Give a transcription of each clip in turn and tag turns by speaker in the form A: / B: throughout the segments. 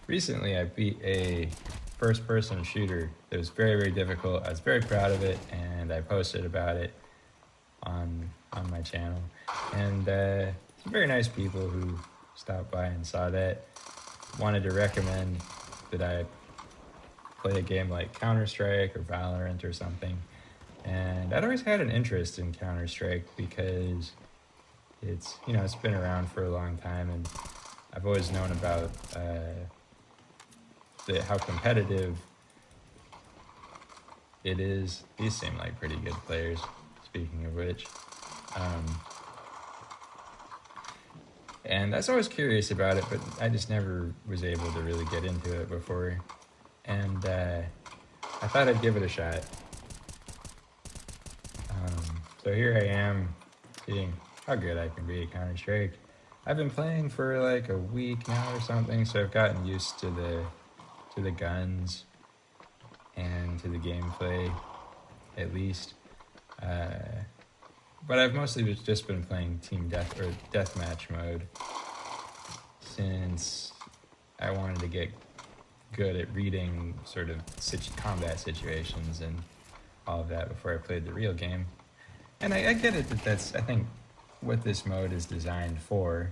A: recently I beat a first-person shooter that was very, very difficult. I was very proud of it, and I posted about it on my channel. And some very nice people who stopped by and saw that wanted to recommend that I play a game like Counterstrike or Valorant or something. And I'd always had an interest in Counterstrike because it's been around for a long time, and I've always known about how competitive it is. These seem like pretty good players, speaking of which. And I was always curious about it, but I just never was able to really get into it before. And I thought I'd give it a shot. So here I am, seeing how good I can be at Counter-Strike. I've been playing for like a week now or something, so I've gotten used to the guns and to the gameplay, at least. But I've mostly just been playing team deathmatch mode since I wanted to get good at reading sort of combat situations and all of that before I played the real game. And I get it that that's, I think, what this mode is designed for,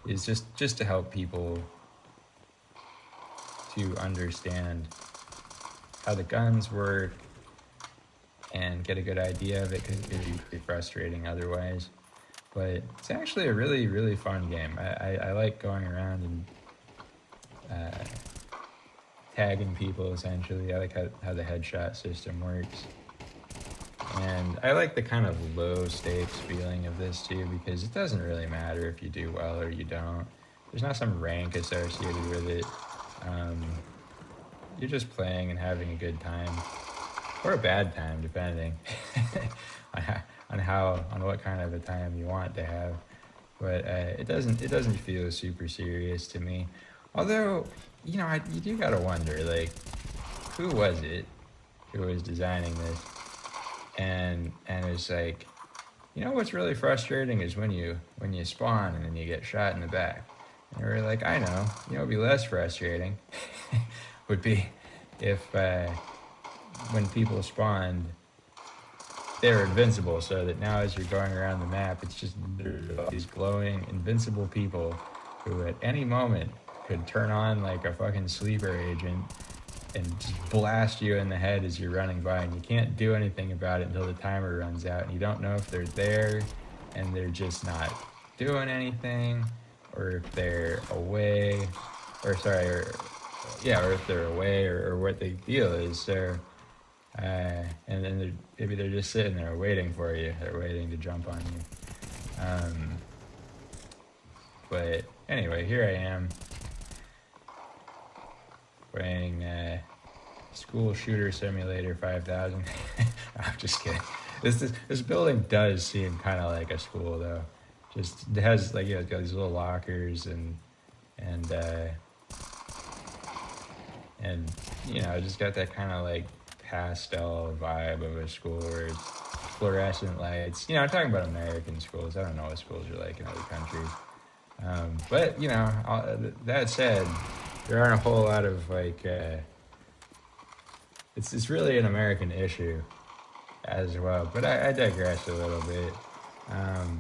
A: is just to help people to understand how the guns work and get a good idea of it, because it can be pretty frustrating otherwise. But it's actually a really, really fun game. I like going around and tagging people, essentially. I like how the headshot system works. And I like the kind of low stakes feeling of this too, because it doesn't really matter if you do well or you don't. There's not some rank associated with it. You're just playing and having a good time, or a bad time, depending on what kind of a time you want to have. But it doesn't feel super serious to me. Although, you do gotta wonder, like, who was it who was designing this? And it's like, what's really frustrating is when you spawn and then you get shot in the back. And we're like, I know, it'd be less frustrating would be if when people spawned, they were invincible, so that now as you're going around the map, it's just these glowing, invincible people who at any moment could turn on like a fucking sleeper agent and just blast you in the head as you're running by, and you can't do anything about it until the timer runs out, and you don't know if they're there and they're just not doing anything, or if they're away, or if they're away, or what the deal is. So and then maybe they're just sitting there waiting for you. They're waiting to jump on you. But anyway, here I am playing School Shooter Simulator 5000. I'm just kidding. This building does seem kind of like a school, though. Just, it has like, it's got these little lockers and just got that kind of like pastel vibe of a school where it's fluorescent lights. I'm talking about American schools. I don't know what schools are like in other countries. But that said, there aren't a whole lot of like. It's really an American issue as well. But I digress a little bit. And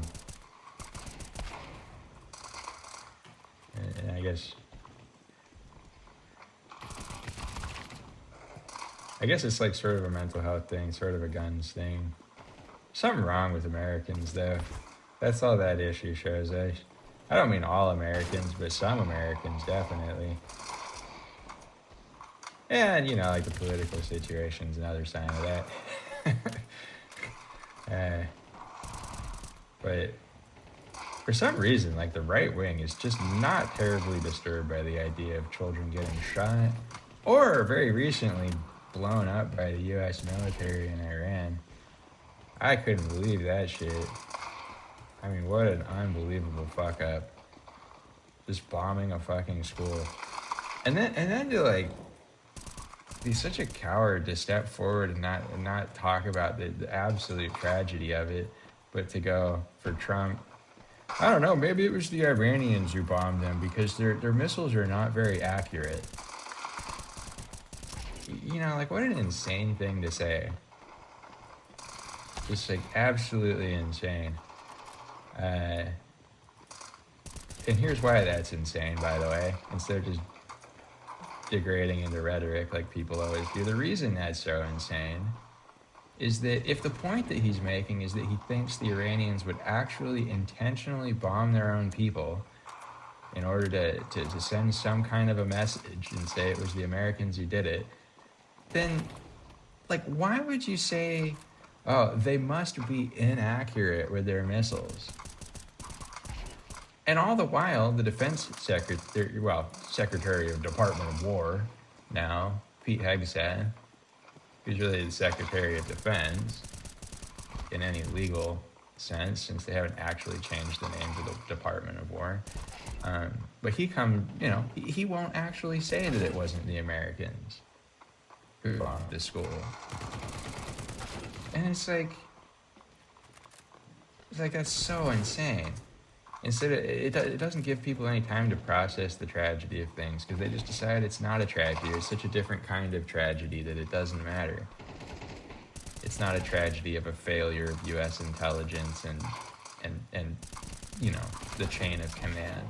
A: I guess it's like sort of a mental health thing, sort of a guns thing. Something wrong with Americans, though. That's all that issue shows. I don't mean all Americans, but some Americans, definitely. And, like the political situation's another sign of that. But for some reason, like, the right wing is just not terribly disturbed by the idea of children getting shot, or very recently blown up by the U.S. military in Iran. I couldn't believe that shit. I mean, what an unbelievable fuck up. Just bombing a fucking school. And then to, like, be such a coward to step forward and not talk about the absolute tragedy of it, but to go for Trump I don't know. Maybe it was the Iranians who bombed them because their missiles are not very accurate. You know, like what an insane thing to say. Just like absolutely insane. Uh, and here's why that's insane, by the way. Instead of just degrading into rhetoric like people always do, the reason that's so insane is that if the point that he's making is that he thinks the Iranians would actually intentionally bomb their own people in order to send some kind of a message and say it was the Americans who did it, then, like, why would you say, oh, they must be inaccurate with their missiles? And all the while, the defense secretary, Secretary of Department of War now, Pete Hegseth, who's really the Secretary of Defense in any legal sense, since they haven't actually changed the name to the Department of War. But he won't actually say that it wasn't the Americans who bombed the school. And it's like that's so insane. Instead, it doesn't give people any time to process the tragedy of things because they just decide it's not a tragedy. It's such a different kind of tragedy that it doesn't matter. It's not a tragedy of a failure of U.S. intelligence and the chain of command.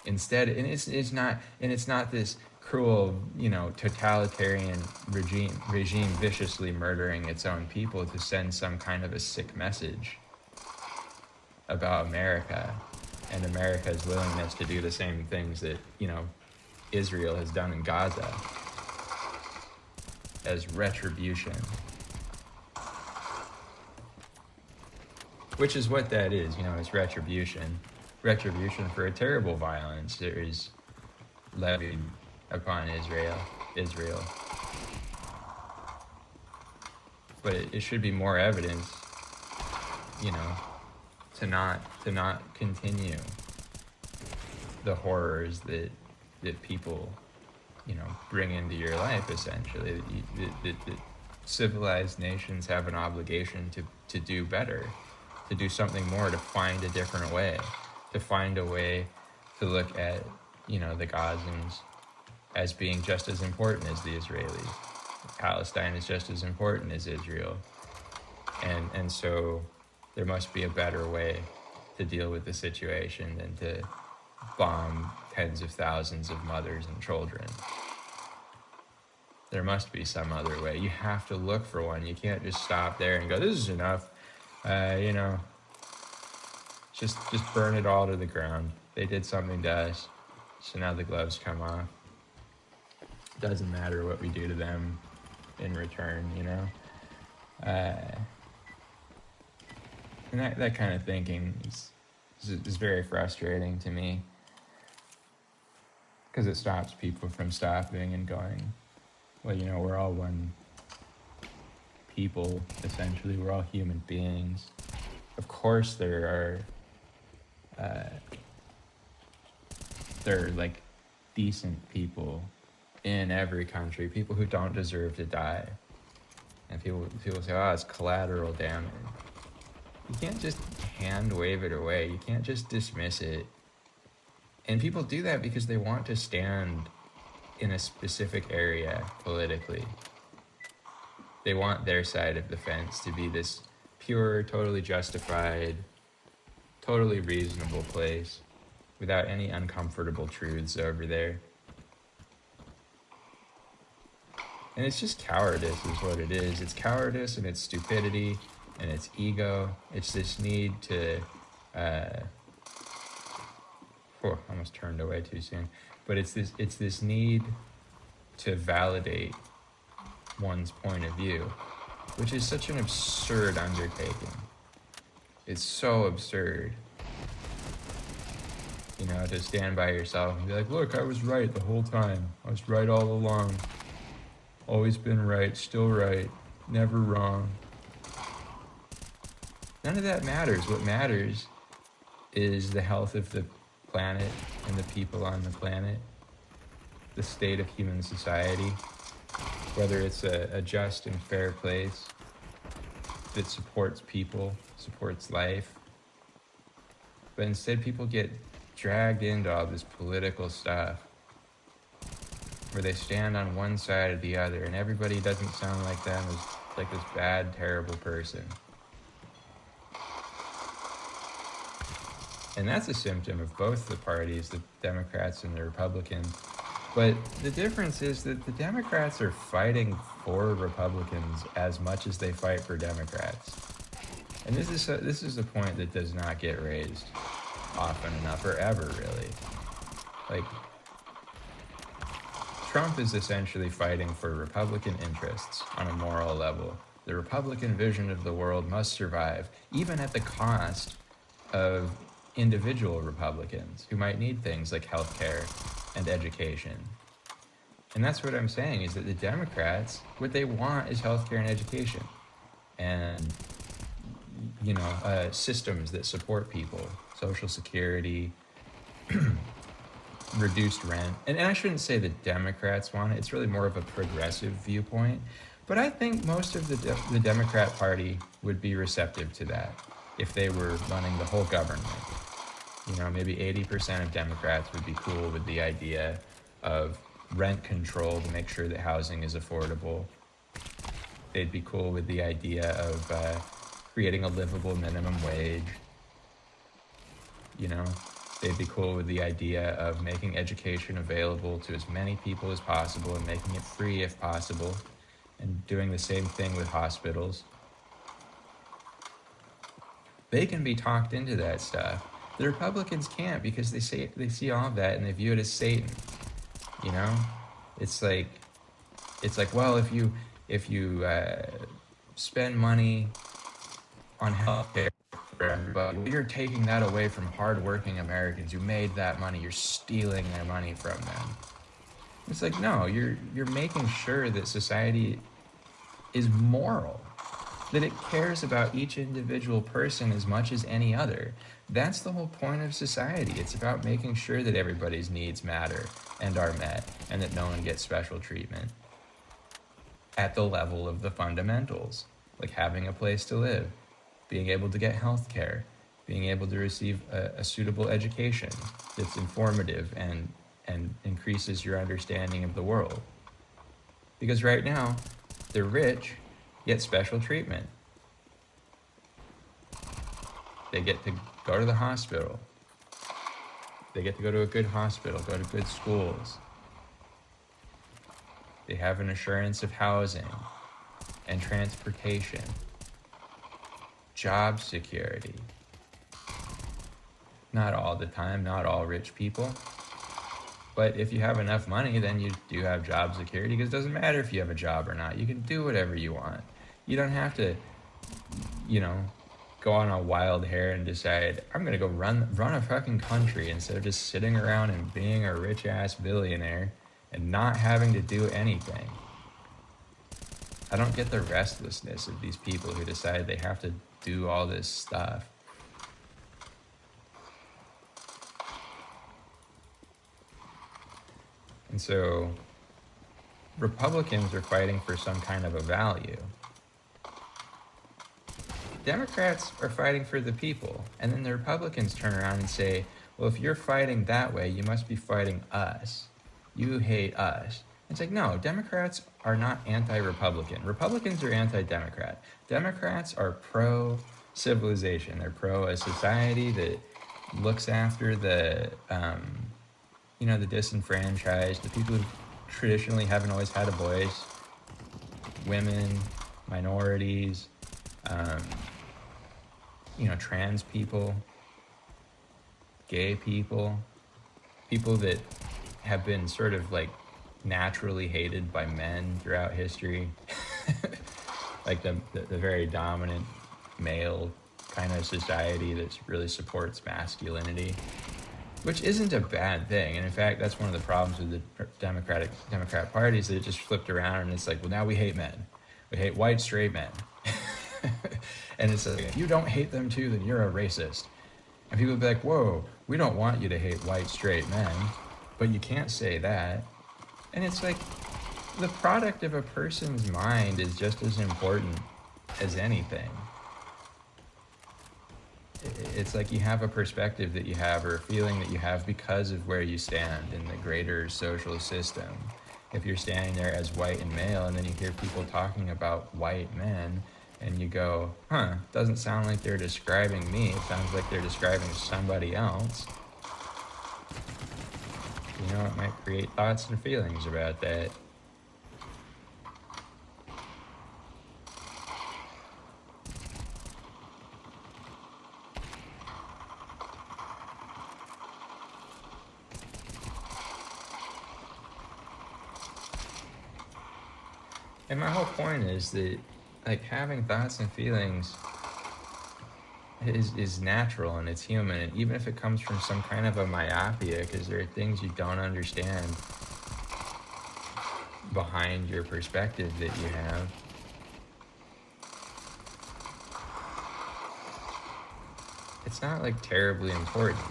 A: Instead, it's not this cruel, totalitarian regime viciously murdering its own people to send some kind of a sick message about America and America's willingness to do the same things that, Israel has done in Gaza as retribution. Which is what that is, it's retribution. Retribution for a terrible violence that is levied upon Israel. But it should be more evidence, to not continue the horrors that people, bring into your life, essentially. That civilized nations have an obligation to do better, to do something more, to find a different way, to find a way to look at, the Gazans as being just as important as the Israelis. Palestine is just as important as Israel. And so there must be a better way to deal with the situation than to bomb tens of thousands of mothers and children. There must be some other way. You have to look for one. You can't just stop there and go, this is enough. Just burn it all to the ground. They did something to us, so now the gloves come off. Doesn't matter what we do to them in return, And that kind of thinking is very frustrating to me because it stops people from stopping and going, well, we're all one people, essentially. We're all human beings. Of course there are like decent people in every country, people who don't deserve to die. And people say, oh, it's collateral damage. You can't just hand wave it away. You can't just dismiss it. And people do that because they want to stand in a specific area politically. They want their side of the fence to be this pure, totally justified, totally reasonable place without any uncomfortable truths over there. And it's just cowardice is what it is. It's cowardice and it's stupidity and it's ego. It's this need to, almost turned away too soon. But it's this need to validate one's point of view, which is such an absurd undertaking. It's so absurd. To stand by yourself and be like, look, I was right the whole time. I was right all along. Always been right, still right, never wrong. None of that matters. What matters is the health of the planet and the people on the planet, the state of human society, whether it's a just and fair place that supports people, supports life, But instead, people get dragged into all this political stuff where they stand on one side or the other, and everybody doesn't sound like them as like this bad, terrible person. And that's a symptom of both the parties, the Democrats and the Republicans. But the difference is that the Democrats are fighting for Republicans as much as they fight for Democrats. And this is a point that does not get raised often enough, or ever really. Like, Trump is essentially fighting for Republican interests on a moral level. The Republican vision of the world must survive, even at the cost of individual Republicans who might need things like healthcare and education. And that's what I'm saying, is that the Democrats, what they want is healthcare and education. And, systems that support people, Social Security, reduced rent. And I shouldn't say the Democrats want it. It's really more of a progressive viewpoint. But I think most of the Democrat Party would be receptive to that if they were running the whole government. Maybe 80% of Democrats would be cool with the idea of rent control to make sure that housing is affordable. They'd be cool with the idea of creating a livable minimum wage. They'd be cool with the idea of making education available to as many people as possible and making it free if possible, and doing the same thing with hospitals. They can be talked into that stuff. The Republicans can't, because they see all of that and they view it as Satan. It's like, well, if you spend money on healthcare for everybody, you're taking that away from hardworking Americans who made that money. You're stealing their money from them. It's like, no, you're making sure that society is moral, that it cares about each individual person as much as any other. That's the whole point of society. It's about making sure that everybody's needs matter and are met, and that no one gets special treatment at the level of the fundamentals, like having a place to live, being able to get health care, being able to receive a suitable education that's informative and increases your understanding of the world. Because right now, the rich get special treatment. They get to go to the hospital. They get to go to a good hospital, go to good schools. They have an assurance of housing and transportation, job security. Not all the time, not all rich people. But if you have enough money, then you do have job security, because it doesn't matter if you have a job or not. You can do whatever you want. You don't have to, go on a wild hair and decide, I'm going to go run a fucking country instead of just sitting around and being a rich-ass billionaire and not having to do anything. I don't get the restlessness of these people who decide they have to do all this stuff. And so Republicans are fighting for some kind of a value. Democrats are fighting for the people. And then the Republicans turn around and say, well, if you're fighting that way, you must be fighting us. You hate us. It's like, no, Democrats are not anti-Republican. Republicans are anti-Democrat. Democrats are pro-civilization. They're pro a society that looks after the disenfranchised, the people who traditionally haven't always had a voice, women, minorities, trans people, gay people, people that have been sort of like naturally hated by men throughout history, like the very dominant male kind of society that really supports masculinity, which isn't a bad thing. And in fact, that's one of the problems with the Democrat Party, is that it just flipped around and it's like, well, now we hate men. We hate white, straight men. And it's like, if you don't hate them too, then you're a racist. And people would be like, whoa, we don't want you to hate white, straight men, but you can't say that. And it's like, the product of a person's mind is just as important as anything. It's like you have a perspective that you have or a feeling that you have because of where you stand in the greater social system. If you're standing there as white and male and then you hear people talking about white men and you go, huh, doesn't sound like they're describing me, it sounds like they're describing somebody else, you know, it might create thoughts and feelings about that. And my whole point is that, like, having thoughts and feelings is natural and it's human. And even if it comes from some kind of a myopia, because there are things you don't understand behind your perspective that you have, it's not like terribly important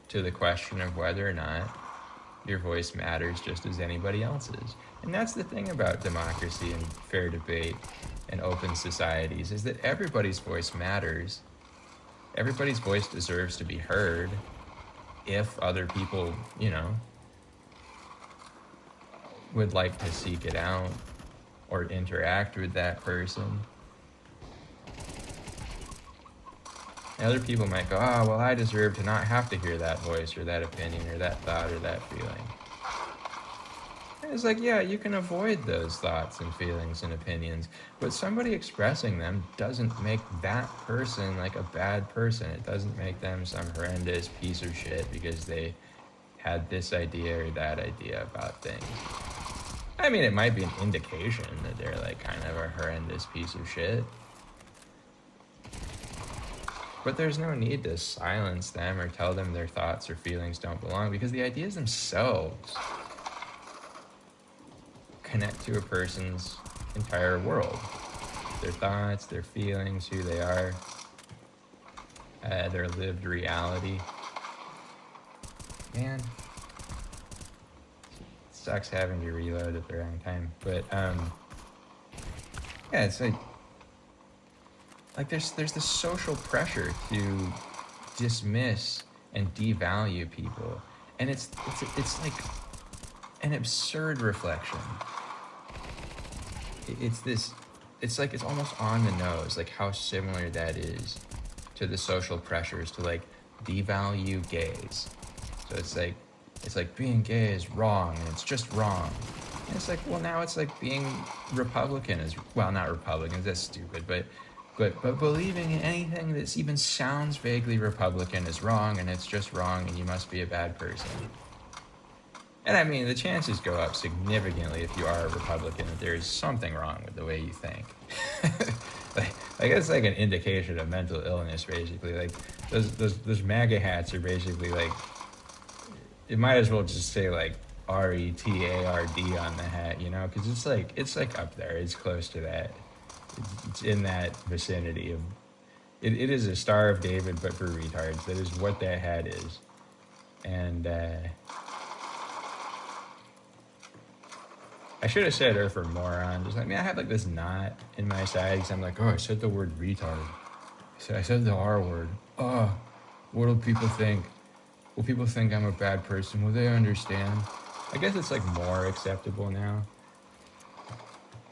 A: to the question of whether or not your voice matters just as anybody else's. And that's the thing about democracy and fair debate and open societies, is that everybody's voice matters. Everybody's voice deserves to be heard if other people, you know, would like to seek it out or interact with that person. And other people might go, oh, well, I deserve to not have to hear that voice or that opinion or that thought or that feeling. And it's like, yeah, you can avoid those thoughts and feelings and opinions, but somebody expressing them doesn't make that person like a bad person. It doesn't make them some horrendous piece of shit because they had this idea or that idea about things. I mean, it might be an indication that they're like kind of a horrendous piece of shit. But there's no need to silence them or tell them their thoughts or feelings don't belong, because the ideas themselves connect to a person's entire world. Their thoughts, their feelings, who they are, their lived reality. Man, it sucks having to reload at the wrong time. But yeah, it's like there's this social pressure to dismiss and devalue people, and it's like an absurd reflection. It's like it's almost on the nose, like how similar that is to the social pressures to like devalue gays. So it's like being gay is wrong and it's just wrong. And it's like, well, now it's like being Republican is, well, not Republicans, that's stupid, but believing in anything that even sounds vaguely Republican is wrong, and it's just wrong, and you must be a bad person. And I mean, the chances go up significantly if you are a Republican that there is something wrong with the way you think. like it's like an indication of mental illness, basically. Like those MAGA hats are basically like, it might as well just say like RETARD on the hat, you know, because it's like up there, it's close to that. It's in that vicinity of it is a Star of David but for retards. That is what that hat is. And I should have said or for moron. Just like, man, I have like this knot in my side because I'm like, oh, I said the word retard. I said the R word. Oh, what'll people think? Will people think I'm a bad person? Will they understand? I guess it's like more acceptable now.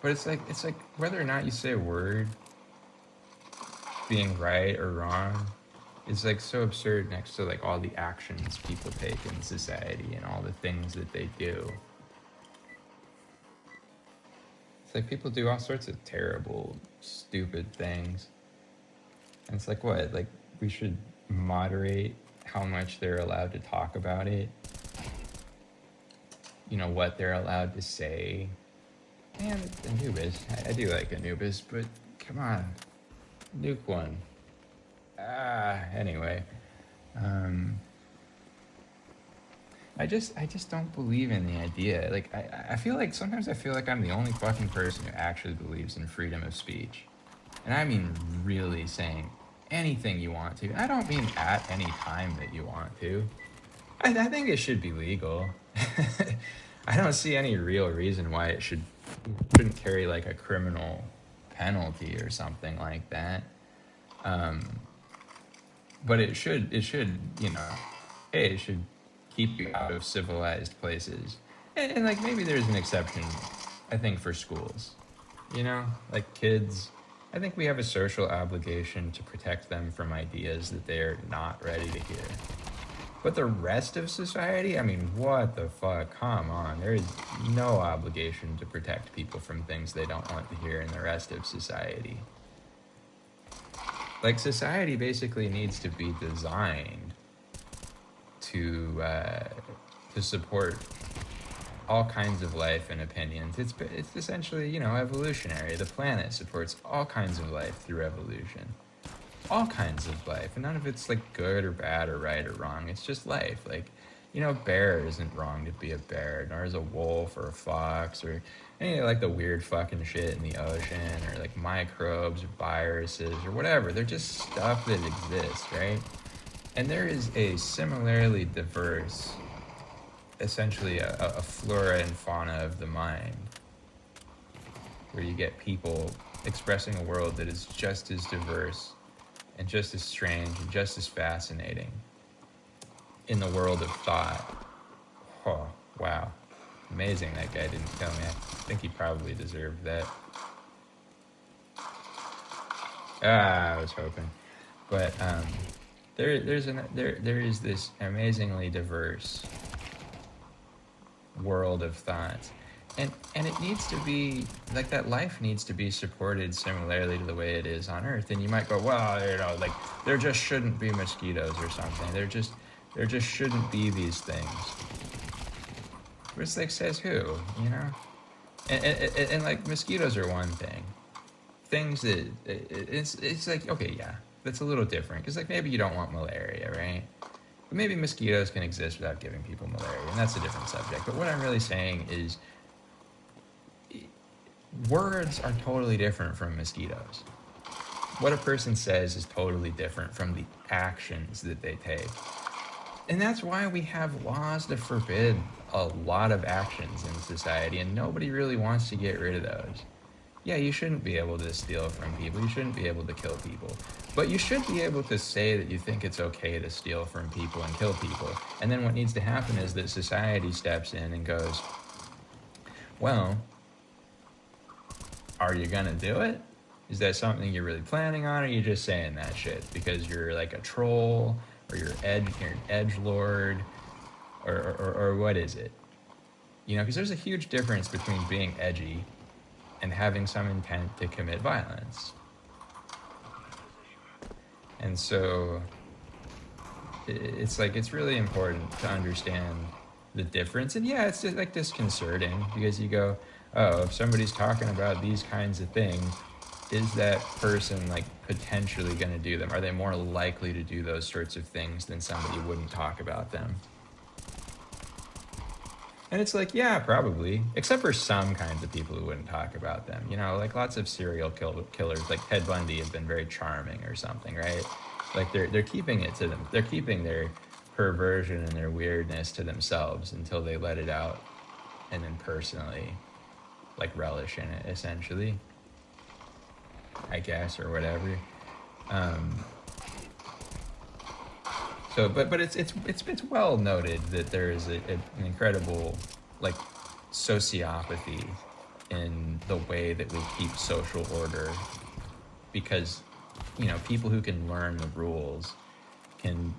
A: But it's like whether or not you say a word being right or wrong is like so absurd next to like all the actions people take in society and all the things that they do. It's like people do all sorts of terrible, stupid things. And it's like, what? Like, we should moderate how much they're allowed to talk about it. You know, what they're allowed to say. Man, Anubis. I do like Anubis, but come on. Nuke one. Anyway. I just don't believe in the idea. Like, I feel like sometimes I feel like I'm the only fucking person who actually believes in freedom of speech. And I mean really saying anything you want to. I don't mean at any time that you want to. I think it should be legal. I don't see any real reason why it shouldn't carry like a criminal penalty or something like that. But it should, hey, it should keep you out of civilized places. And like maybe there's an exception, I think, for schools. Like kids, I think we have a social obligation to protect them from ideas that they're not ready to hear. But the rest of society, I mean, what the fuck? Come on. There is no obligation to protect people from things they don't want to hear in the rest of society. Like, society basically needs to be designed to support all kinds of life and opinions. It's essentially, evolutionary. The planet supports all kinds of life through evolution. All kinds of life, and none of it's like good or bad or right or wrong. It's just life. Like, bear isn't wrong to be a bear, nor is a wolf or a fox or any like the weird fucking shit in the ocean or like microbes or viruses or whatever. They're just stuff that exists, right? And there is a similarly diverse, essentially a flora and fauna of the mind, where you get people expressing a world that is just as diverse and just as strange and just as fascinating in the world of thought. Oh, wow. Amazing that guy didn't kill me. I think he probably deserved that. I was hoping. But there is this amazingly diverse world of thoughts. And it needs to be, like, that life needs to be supported similarly to the way it is on Earth. And you might go, well, like, there just shouldn't be mosquitoes or something. There just shouldn't be these things. But it's like, says who, And like, mosquitoes are one thing. Things that, it's like, okay, yeah, that's a little different. Because, like, maybe you don't want malaria, right? But maybe mosquitoes can exist without giving people malaria. And that's a different subject. But what I'm really saying is, words are totally different from mosquitoes. What a person says is totally different from the actions that they take. And that's why we have laws to forbid a lot of actions in society, and nobody really wants to get rid of those. Yeah, you shouldn't be able to steal from people. You shouldn't be able to kill people. But you should be able to say that you think it's okay to steal from people and kill people. And then what needs to happen is that society steps in and goes, well, are you gonna do it? Is that something you're really planning on, or are you just saying that shit because you're like a troll, or you're an edgelord, or what is it? Because there's a huge difference between being edgy and having some intent to commit violence. And so it's like, it's really important to understand the difference. And yeah, it's just like disconcerting because you go, oh, if somebody's talking about these kinds of things, is that person like potentially going to do them? Are they more likely to do those sorts of things than somebody who wouldn't talk about them? And it's like, yeah, probably, except for some kinds of people who wouldn't talk about them. Like lots of serial killers, like Ted Bundy, have been very charming or something, right? Like they're keeping it to them. They're keeping their perversion and their weirdness to themselves until they let it out, and then personally, like, relish in it, essentially, I guess, or whatever. So, but it's well noted that there is an incredible, like, sociopathy in the way that we keep social order, because people who can learn the rules can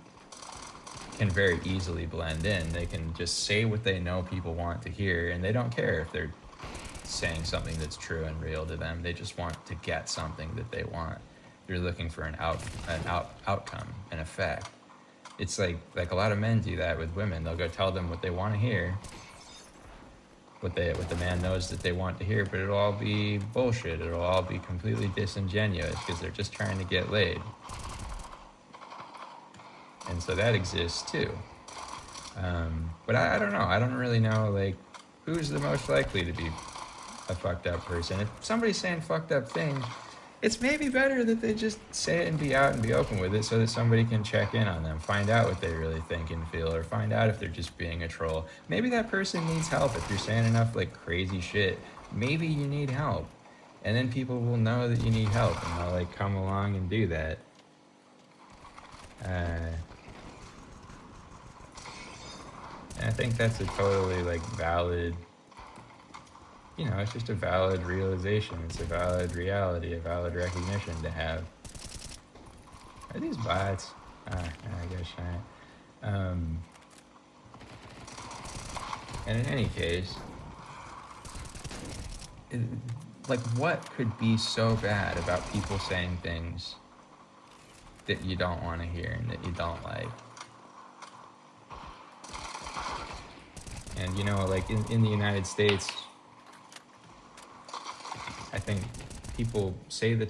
A: very easily blend in. They can just say what they know people want to hear, and they don't care if they're saying something that's true and real to them. They just want to get something that they want. They're looking for an outcome, an effect. It's like a lot of men do that with women. They'll go tell them what they want to hear, what the man knows that they want to hear, but it'll all be bullshit. It'll all be completely disingenuous because they're just trying to get laid. And so that exists too. But I don't know. I don't really know, like, who's the most likely to be a fucked up person. If somebody's saying fucked up things, it's maybe better that they just say it and be out and be open with it so that somebody can check in on them, find out what they really think and feel, or find out if they're just being a troll. Maybe that person needs help. If you're saying enough, like, crazy shit, maybe you need help. And then people will know that you need help, and they'll, like, come along and do that. Uh, and I think that's a totally like valid, it's just a valid realization. It's a valid reality, a valid recognition to have. Are these bots? I guess not. And in any case, it, like, what could be so bad about people saying things that you don't want to hear and that you don't like? And, like in the United States, I think people say the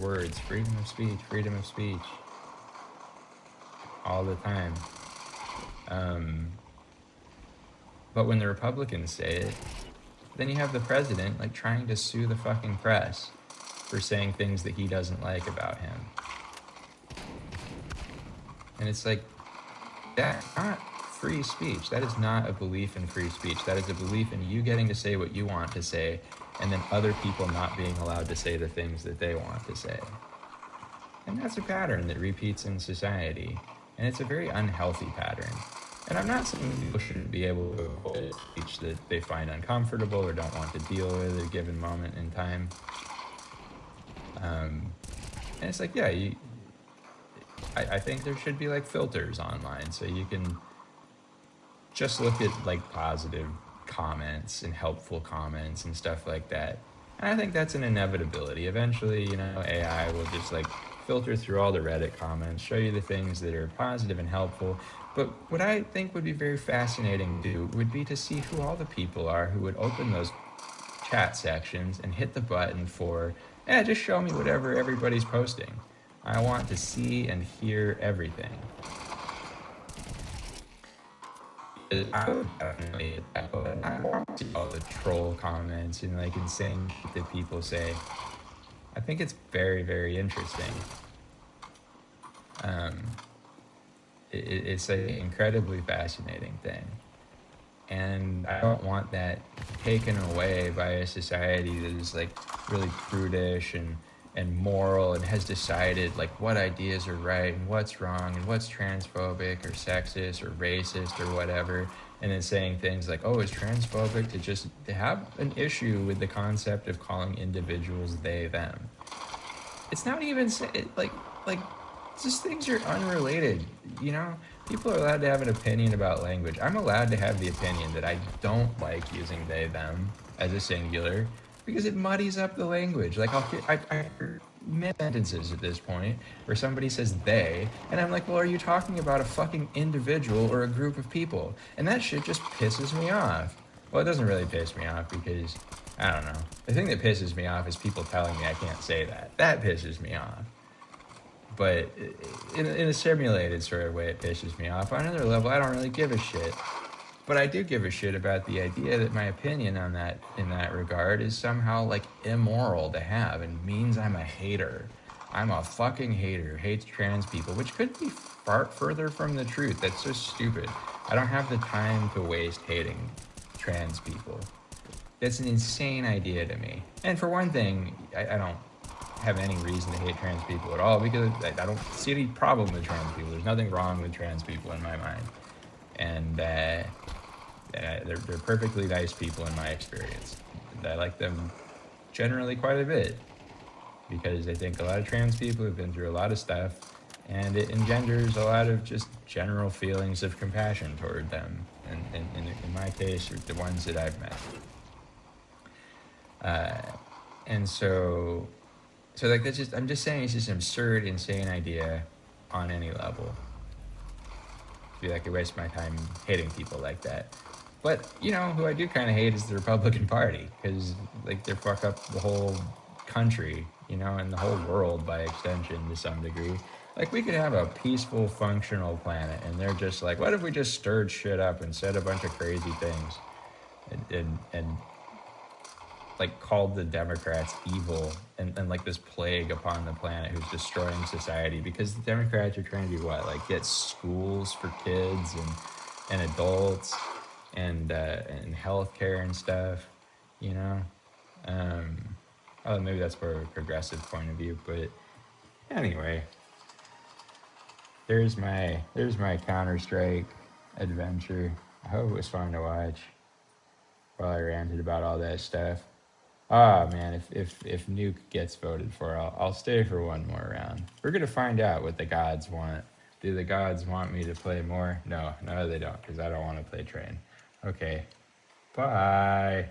A: words, freedom of speech, all the time. But when the Republicans say it, then you have the president like trying to sue the fucking press for saying things that he doesn't like about him. And it's like, that's not free speech. That is not a belief in free speech. That is a belief in you getting to say what you want to say, and then other people not being allowed to say the things that they want to say. And that's a pattern that repeats in society. And it's a very unhealthy pattern. And I'm not saying people shouldn't be able to avoid speech that they find uncomfortable or don't want to deal with at a given moment in time. And it's like, yeah, I think there should be like filters online so you can just look at like positive comments and helpful comments and stuff like that. And I think that's an inevitability. Eventually, AI will just like filter through all the Reddit comments, show you the things that are positive and helpful. But what I think would be very fascinating to do would be to see who all the people are who would open those chat sections and hit the button for, just show me whatever everybody's posting. I want to see and hear everything. I would definitely echo it. I want to see all the troll comments and like insane shit that people say. I think it's very, very interesting. It's an incredibly fascinating thing. And I don't want that taken away by a society that is like really prudish and moral and has decided like what ideas are right and what's wrong and what's transphobic or sexist or racist or whatever, and then saying things like, oh, it's transphobic to have an issue with the concept of calling individuals they them. It's not even like just things are unrelated. People are allowed to have an opinion about language. I'm allowed to have the opinion that I don't like using they them as a singular because it muddies up the language. Like I hear many sentences at this point where somebody says they, and I'm like, well, are you talking about a fucking individual or a group of people? And that shit just pisses me off. Well, it doesn't really piss me off because, I don't know. The thing that pisses me off is people telling me I can't say that. That pisses me off. But in a simulated sort of way, it pisses me off. On another level, I don't really give a shit. But I do give a shit about the idea that my opinion on that, in that regard, is somehow like immoral to have and means I'm a hater. I'm a fucking hater who hates trans people, which could be far further from the truth. That's so stupid. I don't have the time to waste hating trans people. That's an insane idea to me. And for one thing, I don't have any reason to hate trans people at all because I don't see any problem with trans people. There's nothing wrong with trans people in my mind. And they're perfectly nice people in my experience. I like them generally quite a bit because I think a lot of trans people have been through a lot of stuff and it engenders a lot of just general feelings of compassion toward them. And in my case, the ones that I've met. And so like that's just, I'm just saying it's just an absurd, insane idea on any level. To be like, I waste my time hating people like that. But, who I do kind of hate is the Republican Party because like they fuck up the whole country, and the whole world by extension to some degree. Like we could have a peaceful, functional planet and they're just like, what if we just stirred shit up and said a bunch of crazy things and like called the Democrats evil and like this plague upon the planet who's destroying society because the Democrats are trying to do what? Like get schools for kids and adults and healthcare and stuff, maybe that's for a progressive point of view, but anyway. there's my Counterstrike adventure. I hope it was fun to watch while I ranted about all that stuff. Ah man, if Nuke gets voted for, I'll stay for one more round. We're gonna find out what the gods want. Do the gods want me to play more? No, no, they don't, because I don't want to play train. Okay, bye.